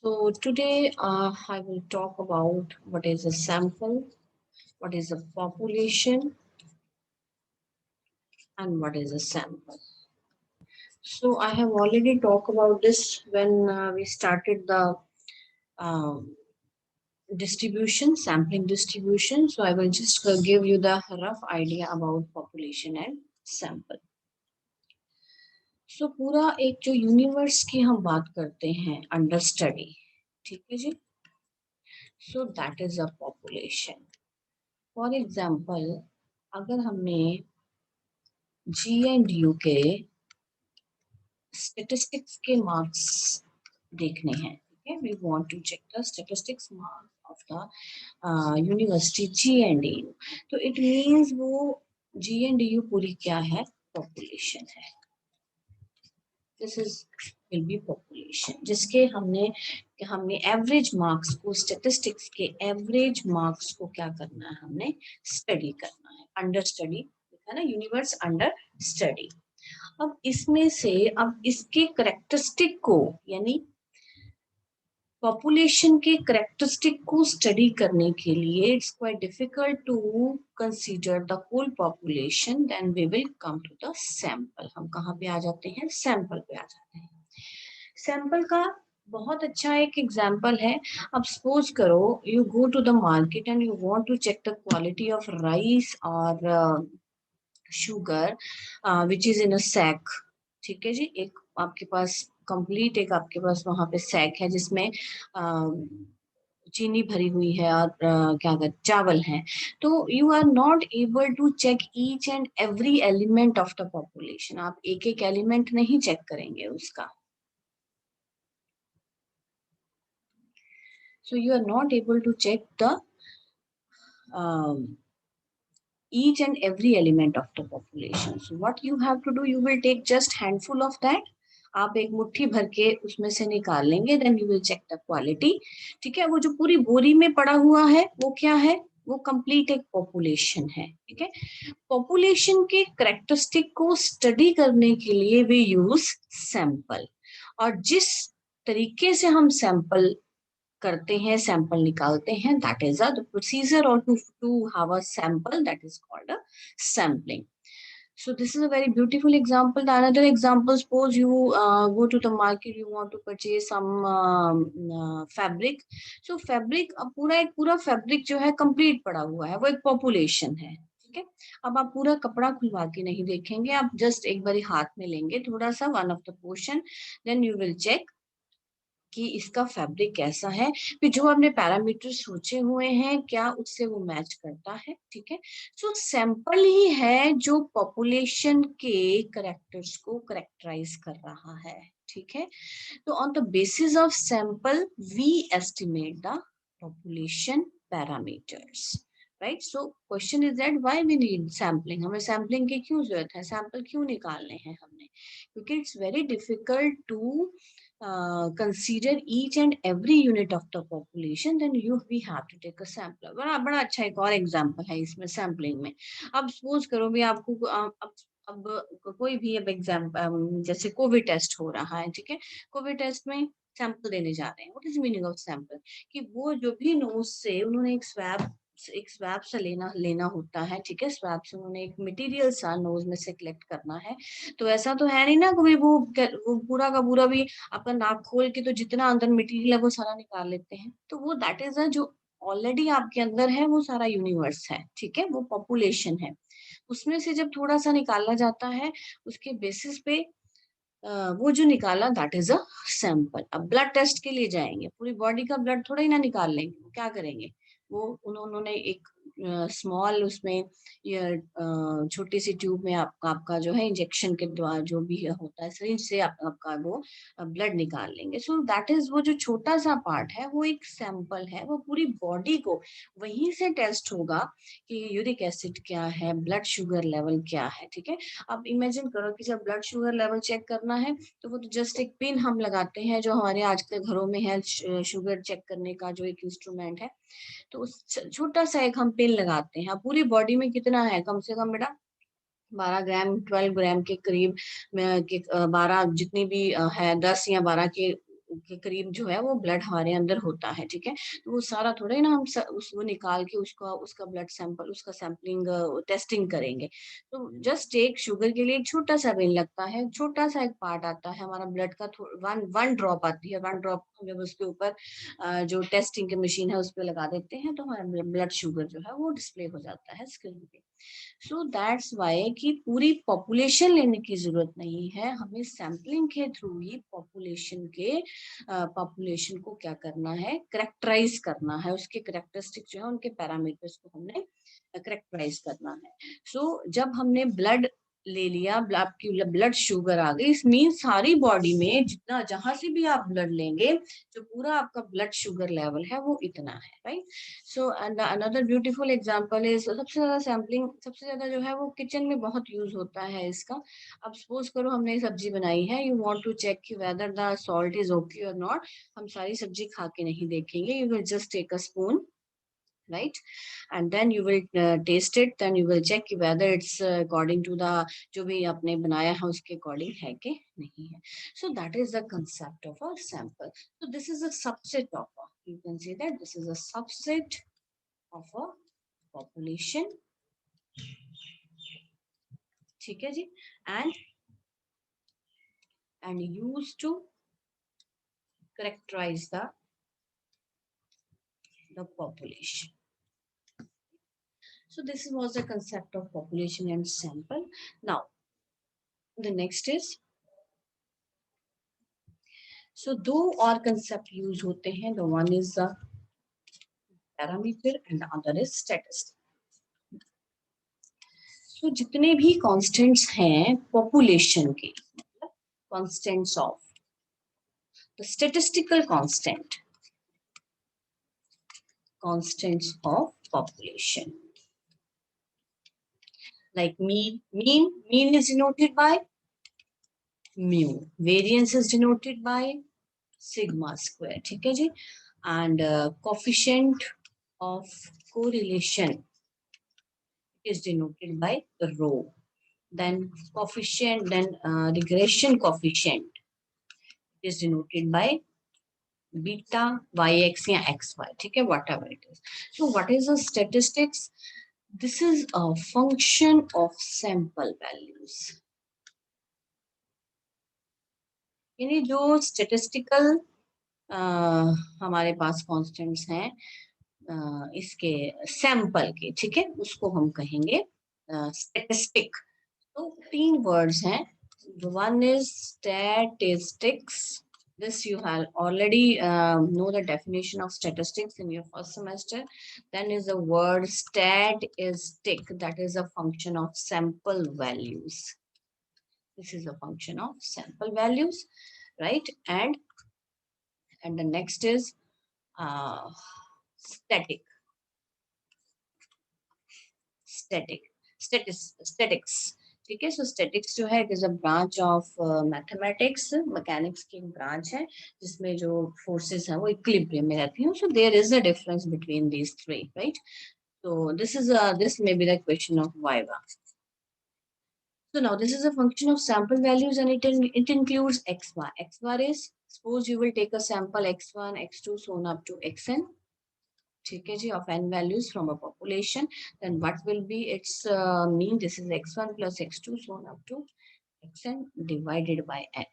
So today I will talk about what is a sample, what is a population, and what is a sample. So I have already talked about this when we started the um, distribution, sampling distribution. So I will just give you the rough idea about population and sample. So पूरा एक जो universe की हम बात करते हैं under study, ठीक है जी. So that is a population. For example अगर हमने GNDU के स्टेटिस्टिक्स के मार्क्स देखने हैं, ठीक है, we want to check the statistics marks of the university GNDU. तो इट मींस वो GNDU पूरी क्या है, पॉपुलेशन है. This is will be population, जिसके हमने एवरेज मार्क्स को, स्टेटिस्टिक्स के एवरेज मार्क्स को क्या करना है, हमने स्टडी करना है. अंडर स्टडी है ना, यूनिवर्स अंडर स्टडी. अब इसमें से अब इसके करेक्टरिस्टिक को, यानी पॉपुलेशन के करेक्टरिस्टिक को स्टडी करने के लिए it's quite difficult to consider the whole population. Then we will come to the sample. हम कहाँ पे आ जाते हैं, सैंपल पे आ जाते हैं. सैंपल का बहुत अच्छा एक एग्जाम्पल है. अब सपोज करो you go to the market and you want to check the quality of rice और sugar which is in a sack. ठीक है जी, एक आपके पास कंप्लीट एक आपके पास वहां पे सैक है जिसमें चीनी भरी हुई है और क्या कहते चावल है. तो you are not able to check each and every element of the population. आप एक एक एलिमेंट नहीं चेक करेंगे उसका. So you are not able to check the each and every element of the population. So what you have to do, you will take just handful of that. आप एक मुट्ठी भर के उसमें से निकाल लेंगे. Then you will check the quality. ठीक है, वो जो पूरी बोरी में पड़ा हुआ है वो क्या है, वो कंप्लीट एक पॉपुलेशन है. ठीक है, पॉपुलेशन के करेक्टरिस्टिक को स्टडी करने के लिए वी यूज सैंपल. और जिस तरीके से हम सैंपल करते हैं, सैंपल निकालते हैं, दैट इज द प्रोसीजर. और to have a sample, that is called a sampling. So this is a very beautiful example. The another example, suppose you go to the market, you want to purchase some fabric. So fabric, पूरा fabric जो है complete पड़ा हुआ है, वो एक population है. ठीक है, अब आप पूरा कपड़ा खुलवा के नहीं देखेंगे, आप just एक बारी हाथ में लेंगे थोड़ा सा one of the portion, then you will check कि इसका फैब्रिक कैसा है, फिर जो आपने पैरामीटर सोचे हुए हैं क्या उससे वो मैच करता है. ठीक है, सो सैंपल ही है जो पॉपुलेशन के करेक्टर्स को करेक्टराइज कर रहा है. ठीक है, तो on the basis of sample we estimate the population parameters. Right, so question is that why we need sampling. हमें सैम्पलिंग की क्यों जरूरत है, सैंपल क्यों निकालने हैं हमने, क्योंकि it's very difficult to consider each and every unit of the population. Then we have to take a sample. बड़ा अच्छा एक और एग्जांपल है इसमें सैम्पलिंग में. अब सपोज करो भी आपको अब कोई भी अब एग्जाम्पल जैसे कोविड टेस्ट हो रहा है. ठीक है, कोविड टेस्ट में सैंपल देने जा रहे हैं. What is meaning of sample, कि वो जो भी नोज से उन्होंने एक स्वैब से लेना होता है. ठीक है, स्वैब से उन्होंने एक मटेरियल सा नोज में से कलेक्ट करना है. तो ऐसा तो है नहीं ना कि वो पूरा का पूरा भी आपका नाक खोल के तो जितना अंदर मटेरियल है वो सारा निकाल लेते हैं. तो वो दैट इज अ जो ऑलरेडी आपके अंदर है वो सारा यूनिवर्स है. ठीक है, वो पॉपुलेशन है. उसमें से जब थोड़ा सा निकाला जाता है उसके बेसिस पे वो जो निकाला दैट इज अ सैंपल. अब ब्लड टेस्ट के लिए जाएंगे, पूरी बॉडी का ब्लड थोड़ा ही ना निकाल लेंगे, वो क्या करेंगे, वो उन्होंने एक स्मॉल उसमें छोटी सी ट्यूब में आपका जो है इंजेक्शन के द्वारा जो भी होता है सिरिंज से आपका वो ब्लड निकाल लेंगे. सो दैट इज वो जो छोटा सा पार्ट है वो एक सैंपल है. वो पूरी बॉडी को वहीं से टेस्ट होगा कि यूरिक एसिड क्या है, ब्लड शुगर लेवल क्या है. ठीक है, अब इमेजिन करो कि जब ब्लड शुगर लेवल चेक करना है तो वो तो जस्ट एक पिन हम लगाते हैं जो हमारे आजकल घरों में है, शुगर चेक करने का जो एक इंस्ट्रूमेंट है. तो उस छोटा सा एक हम पिन लगाते हैं. पूरी बॉडी में कितना है, कम से कम बेटा 12 ग्राम 12 ग्राम के करीब 12 जितनी भी है 10 या 12 के के करीब जो है वो ब्लड हमारे अंदर होता है, ठीक है। तो वो सारा थोड़ा ही ना हम वो निकाल के उसका ब्लड सैंपल, उसका सैंपलिंग टेस्टिंग करेंगे। तो जस्ट एक शुगर के लिए एक छोटा सा वेन लगता है, छोटा सा एक पार्ट आता है हमारा ब्लड का, वन ड्रॉप आती है, वन ड्रॉप जब उसके ऊपर जो टेस्टिंग की मशीन है उस पर लगा देते हैं तो हमारा ब्लड शुगर जो है वो डिस्प्ले हो जाता है स्क्रीन पे। सो दैट्स वाई कि पूरी पॉपुलेशन लेने की जरूरत नहीं है, हमें सैम्पलिंग के थ्रू ही पॉपुलेशन को क्या करना है, करेक्टराइज करना है, उसके करेक्टरिस्टिक जो है उनके पैरामीटर्स को हमने करेक्टराइज करना है। सो जब हमने ब्लड ले लिया, आपकी ब्लड शुगर आ गई, इस मीन सारी बॉडी में जितना जहां से भी आप ब्लड लेंगे जो पूरा आपका ब्लड शुगर लेवल है वो इतना है, right. So another beautiful example is, सबसे ज्यादा सैम्पलिंग सबसे ज्यादा जो है वो किचन में बहुत यूज होता है इसका। अब सपोज करो हमने सब्जी बनाई है, यू वांट टू चेक कि whether the salt is okay और नॉट। हम सारी सब्जी खा के नहीं देखेंगे, you will just take a spoon, right, and then you will taste it, then you will check whether it's according to the जो भी आपने बनाया है उसके अकॉर्डिंग है कि नहीं है। So that is the concept of a sample. So this is a subset of a, you can say that this is a subset of a population, ठीक है जी, and used to characterize the population. So this was the concept of population and sample. Now the next is, so दो और concept use होते हैं, the one is the parameter and the other is statistic. So जितने भी constants हैं population के, constants of the statistical constants of population, like mean is denoted by mu, variance is denoted by sigma square, ठीक है जी, and coefficient of correlation is denoted by rho, then coefficient, then regression coefficient is denoted by beta yx या xy, ठीक है, whatever it is. So what is the statistics? This is a function of sample values. यानी जो statistical हमारे पास constants हैं इसके sample के, ठीक है, उसको हम कहेंगे स्टेटिस्टिक। तो तीन वर्ड्स हैं, one is statistics. This you have already know the definition of statistics in your first semester. Then is the word statistic, that is a function of sample values. This is a function of sample values, right? And the next is uh, static statics, ठीक है। सो statics जो है it is a branch of mathematics, mechanics की एक branch है जिसमें जो forces हैं वो इक्विलिब्रियम में रहती हैं। So there is a difference between these three, right. So this may be the question of viva. So now this is a function of sample values and it includes x bar. X bar is, suppose you will take a sample x1, x2, so on up to xn, ठीक है जी, of n values from a population, then what will be its mean? This is x1 plus x2, so on up to xn divided by n.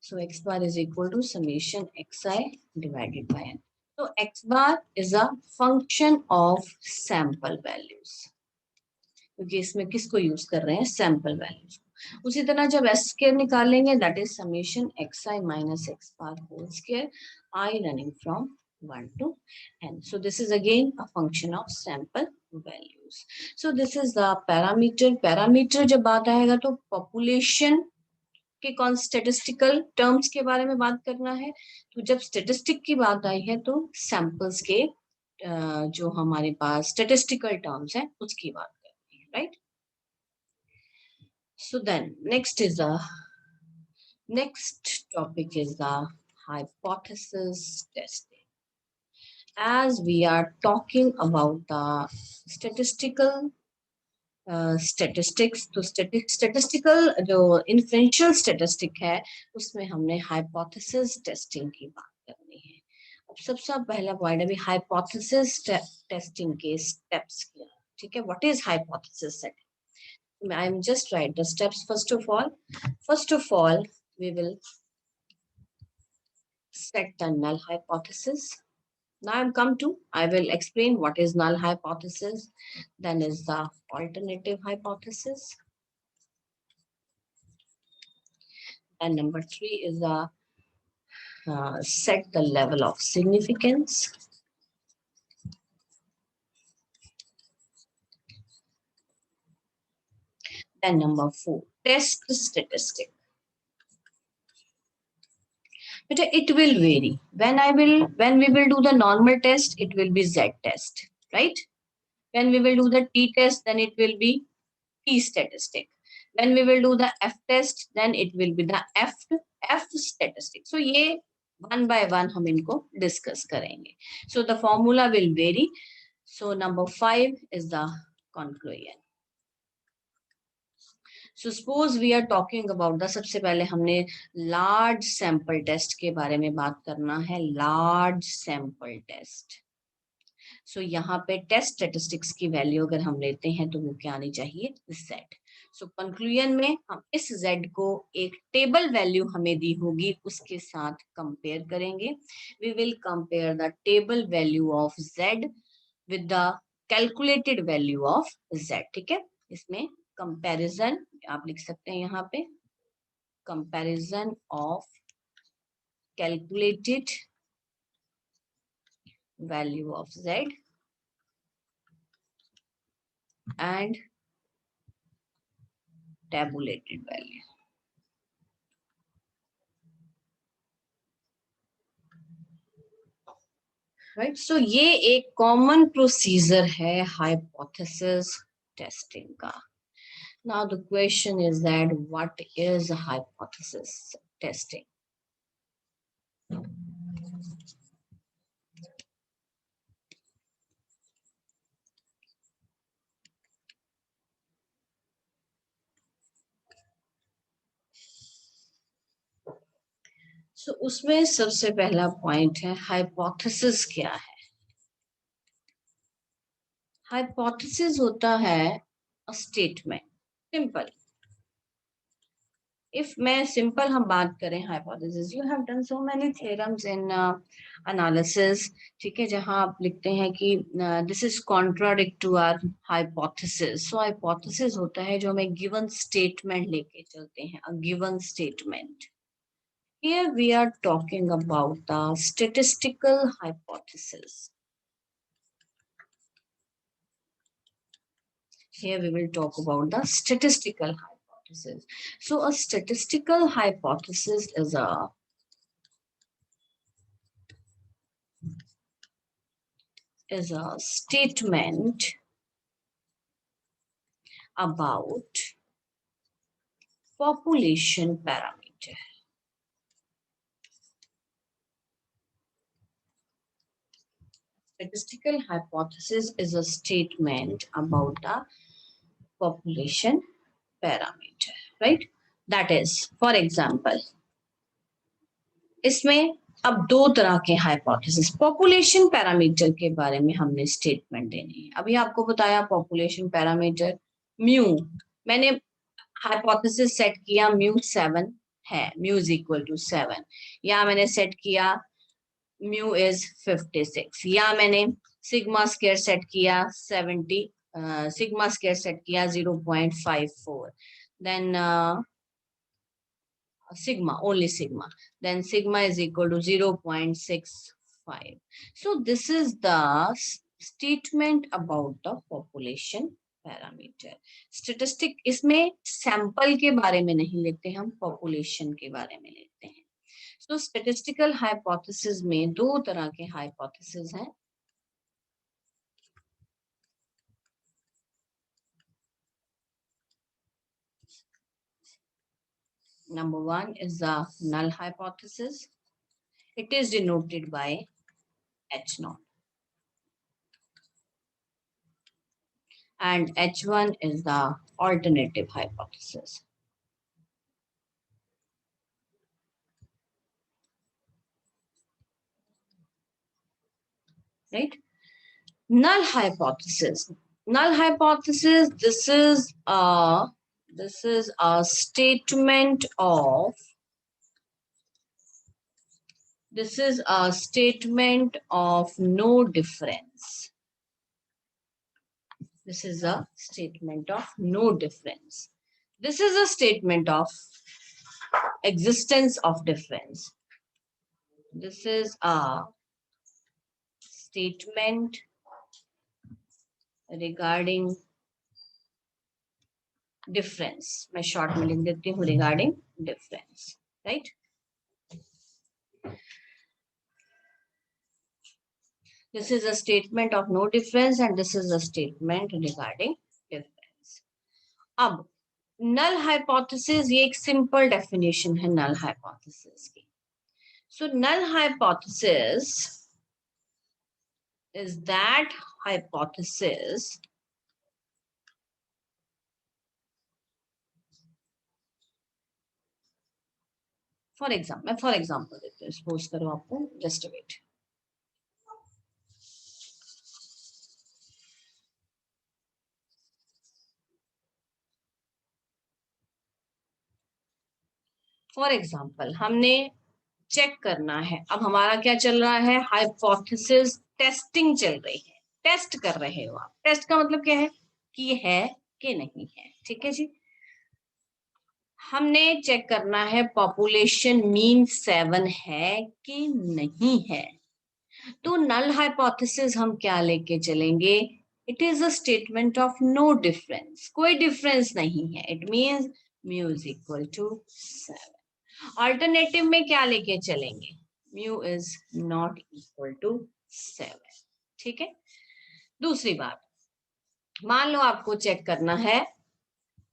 So x bar is equal to summation xi divided by n. So x bar is a function of sample values, क्योंकि इसमें किसको use कर रहे हैं, sample values. उसी तरह जब s square निकालेंगे, that is summation x i minus x bar whole square, i running from 1 to n. So this is again a function of sample values. So this is the parameter. Parameter जब बात आएगा तो population के कौन statistical terms के बारे में बात करना है। तो जब स्टेटिस्टिक की बात आई है तो सैंपल्स के जो हमारे पास स्टेटिस्टिकल टर्म्स है उसकी बात करनी है, right. So then next topic is the hypothesis testing. As we are talking about the statistical statistics. तो स्टेटिस्टिकल जो इन्फ्लुएंशियल स्टेटिस्टिक है उसमें हमने हाइपोथेसिस टेस्टिंग की बात करनी है। अब सबसे पहला पॉइंट अभी हाइपोथेसिस टेस्टिंग के स्टेप्स क्या, ठीक है। What is hypothesis setting? I am just right the steps. First of all we will set the null hypothesis. Now I'm come to, I will explain what is null hypothesis, then is the alternative hypothesis, and number 3 is the set the level of significance, then number 4 test statistic. But it will vary. When we will do the normal test, it will be Z test, right? When we will do the T test, then it will be T statistic. When we will do the F test, then it will be the F statistic. So ये one by one हम इनको discuss करेंगे. So the formula will vary. So number 5 is the conclusion. So suppose we are talking about the, सबसे पहले हमने large sample test के बारे में बात करना है, large sample test. So यहाँ पे टेस्ट स्टेटिस्टिक्स की वैल्यू अगर हम लेते हैं तो वो क्या आनी चाहिए, Z. सो कंक्लूजन में हम इस Z को एक टेबल वैल्यू हमें दी होगी उसके साथ कंपेयर करेंगे. We will compare the table value of Z with the calculated value of Z. ठीक है, इसमें कंपैरिजन आप लिख सकते हैं यहाँ पे, comparison of calculated value of Z and tabulated value. Right, so ये एक कॉमन प्रोसीजर है हाइपोथेसिस टेस्टिंग का. Now the question is that what is hypothesis testing? So उसमें सबसे पहला पॉइंट है हाइपोथेसिस क्या है. हाइपोथेसिस होता है अ स्टेटमेंट, सिंपल. इफ मैं सिंपल हम बात करें hypothesis, you have done so many theorems in analysis, ठीक है, जहां आप लिखते हैं कि this is contradict to our hypothesis. So hypothesis होता है जो हमें गिवन स्टेटमेंट लेके चलते हैं, a given statement. Here we are talking about the statistical hypothesis. Here we will talk about the statistical hypothesis. So a statistical hypothesis is a statement about population parameter. Statistical hypothesis is a statement about the population parameter, right? That is, for example, इसमें अब दो तरह के hypothesis. Population parameter के बारे में हमने statement देनी है. अभी आपको बताया पॉपुलेशन पैरामीटर म्यू, मैंने हाइपोथेसिस सेट किया म्यू 7 है, म्यू इज इक्वल टू 7, या मैंने सेट किया म्यू इज 56, या मैंने सिग्मा स्क्वायर सेट किया 70, सिग्मा स्क्वायर सेट किया 0.54, then sigma, only sigma, then sigma is equal to 0.65. So this is the statement about the population parameter. Statistic इसमें sample के बारे में नहीं लेते हम, population के बारे में लेते हैं. So statistical hypothesis में दो तरह के hypothesis हैं. Number 1 is the null hypothesis. It is denoted by H0. and H1 is the alternative hypothesis. Right? Null hypothesis. Null hypothesis, this is a statement of no difference. This is a statement of no difference. This is a statement of existence of difference. This is a statement regarding difference. मैं short में लिख देती हूँ regarding difference, right? This is a statement of no difference and this is a statement regarding difference. अब null hypothesis ये एक simple definition है null hypothesis की. So null hypothesis is that hypothesis for example देते हैं, suppose करो आपको, just a wait. For example हमने चेक करना है, अब हमारा क्या चल रहा है, हाइपोथेसिस टेस्टिंग चल रही है, टेस्ट कर रहे हो आप. टेस्ट का मतलब क्या है कि ये है कि नहीं है. ठीक है जी. हमने चेक करना है पॉपुलेशन मीन 7 है कि नहीं है. तो नल हाइपोथेसिस हम क्या लेके चलेंगे, it is a statement of no difference, कोई डिफरेंस नहीं है. It means mu is equal to 7. Alternative में क्या लेके चलेंगे, mu is not equal to 7. ठीक है. दूसरी बात, मान लो आपको चेक करना है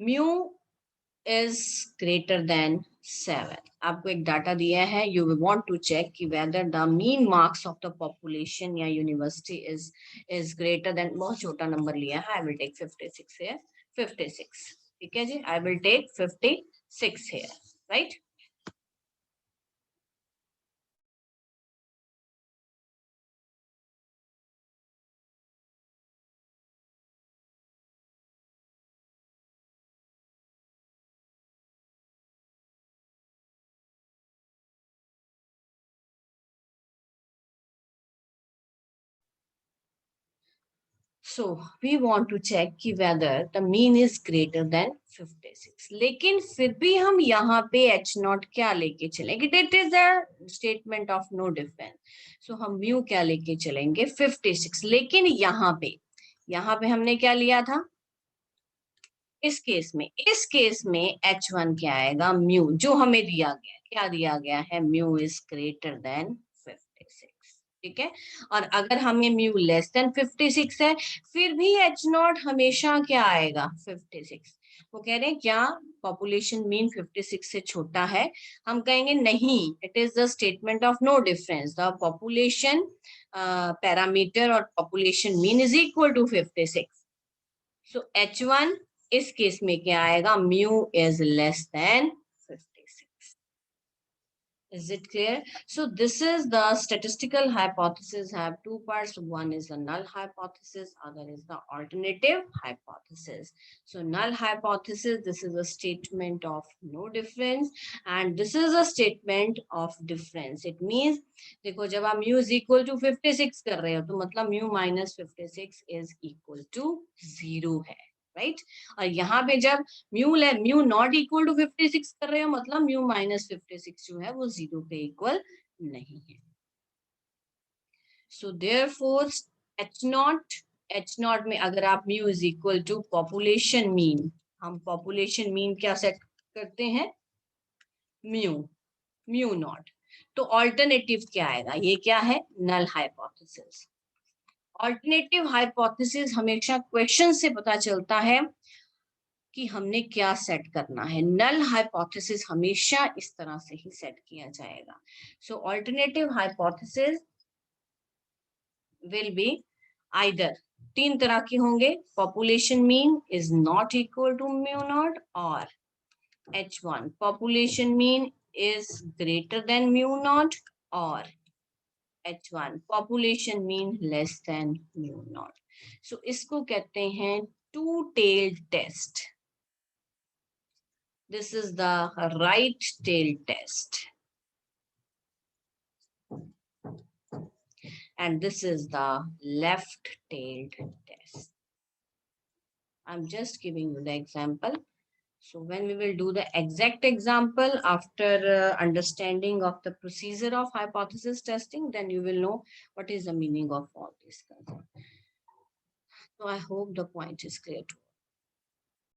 म्यू इज ग्रेटर देन 7. आपको एक डाटा दिया है, यू वांट टू चेक कि whether the mean marks of the population या यूनिवर्सिटी इज ग्रेटर देन, बहुत छोटा नंबर लिया है, आई विल टेक 56 हियर, 56. ठीक है जी, I will take 56 here, right. So we want to check कि whether the mean is greater than 56. लेकिन फिर भी हम यहाँ पे H0 क्या लेके चलेंगे, it is a statement of no difference. So हम mu क्या लेके चलेंगे 56. लेकिन यहाँ पे हमने क्या लिया था, इस केस में H1 क्या आएगा, म्यू, जो हमें दिया गया, क्या दिया गया है, म्यू इज ग्रेटर देन 56. ठीक है. और अगर हमें म्यू लेस देन 56 है, फिर भी H0 हमेशा क्या आएगा, 56. वो कह रहे हैं क्या पॉपुलेशन मीन 56 से छोटा है, हम कहेंगे नहीं, it is the statement of no difference, the population parameter और population mean is equal to 56. So H1 इस केस में क्या आएगा, mu is less than 56. Is it clear? So this is the statistical hypothesis have two parts. One is the null hypothesis, other is the alternative hypothesis. So null hypothesis, this is a statement of no difference and this is a statement of difference. It means देखो जब आप mu is equal to 56 कर रहे हो तो मतलब mu minus 56 is equal to 0 है, right. और यहाँ पे जब म्यू नॉट इक्वल टू 56 कर रहे हो मतलब म्यू माइनस 56 जो है वो 0 पे इक्वल नहीं है. सो देयरफॉर H0 में अगर आप mu is equal to population mean, हम पॉपुलेशन मीन क्या सेट करते हैं, म्यू नॉट, तो ऑल्टरनेटिव क्या आएगा, ये क्या है, नल हाइपोथेसिस. ऑल्टरनेटिव हाइपोथेसिस हमेशा क्वेश्चन से पता चलता है कि हमने क्या सेट करना है. नल हाइपोथेसिस हमेशा इस तरह से ही सेट किया जाएगा. So alternative hypothesis will be either तीन तरह के होंगे, population mean is not equal to mu naught, or H1 population mean is greater than mu naught, or H1 population mean less than mu naught. So इसको कहते हैं two-tailed test. This is the right-tailed test. And this is the left-tailed test. I'm just giving you the example. So when we will do the exact example after understanding of the procedure of hypothesis testing, then you will know what is the meaning of all these concepts. So I hope the point is clear to